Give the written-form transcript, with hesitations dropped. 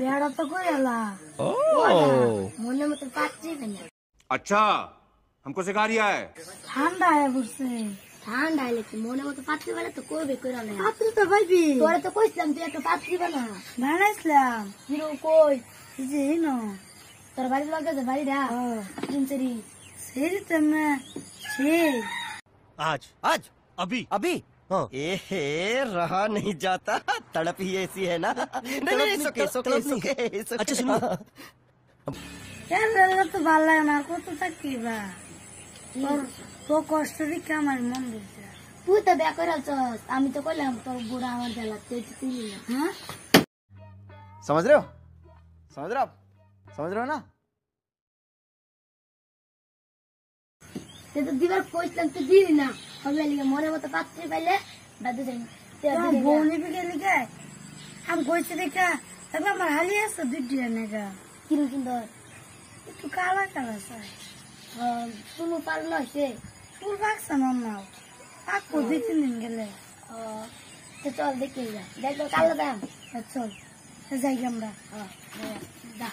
বেড়া তো করে এলা মনে মতো পাচ্ছি না। अच्छा हमको सिखा रिया है। ঠান্ডা হয়ে পড়ছে। ঠান্ডা হলে কি মনে মতো পাত্রী বলে তো করবে করে না। পাত্রী তো পাইবি। তোরা তো কইছিলাম তুই একটা পাত্রী বানা। বানাইছিলাম। হিরো কই এই যে হিনো তোর বাড়ি লাগে যে বাড়িটা কিনছেরি সেই তেমনে সেই आज आज अभी अभी हाँ। ए रहा नहीं जाता, तड़प ही ऐसी है ना। नहीं नहीं नहीं, सुके सुके तड़प नहीं। सुके सुके। अच्छा सुनो কেন রেলে তো ভালো লাগে না কত থাকি বা তো কষ্ট দিকে আমার মন দিচ্ছে। তুই তো বিয়া করে আলছস আমি তো কইলাম তোর বুড়া আমার জ্বালা তুই তো তুই না। হ্যাঁ समझ रहे हो? समझ रहे हो आप? समझ रहे हो ना? তুই তো দিবার কইছিলাম তুই দিবি না হবে লিগে মনে মতো পাত্রী পাইলে বাদে যাই বউ নিবি গেলি গে আমি কইছি দেখা তবে আমার হালি আছে দুই দিয়ে নেগা কিরম সুন্দর একটু কালা কালা চাই তুমি পারো না সে ফুল বাক্সা নাও আকো দুই তিন দিন গেলে তো চল দেখে যা দেখো কালো দাম চল যাই আমরা যা